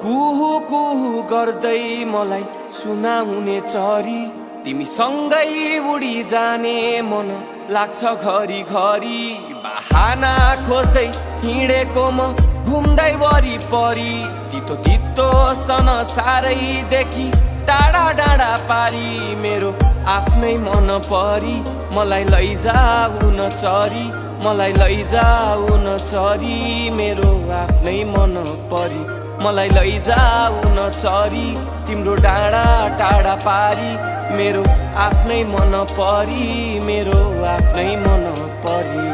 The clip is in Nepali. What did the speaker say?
कुहु कुहु गर्दै मलाई सुनाउने चरी तिमी सँगै उडी जाने मन लाग्छ घरी घरी। बहाना खोज्दै हिँडेको म घुम्दै वरिपरि तितो तितो सन सारै देखि टाढा डाँडा पारी मेरो आफ्नै मन परी मलाई लैजाऊ न चरी मलाई लैजाऊ न चरी मेरो आफ्नै मन परी मलाई लैजाऊ न चरी तिम्रो डाँडा टाढा पारी मेरो आफ्नै मन परी मेरो आफ्नै मन परी।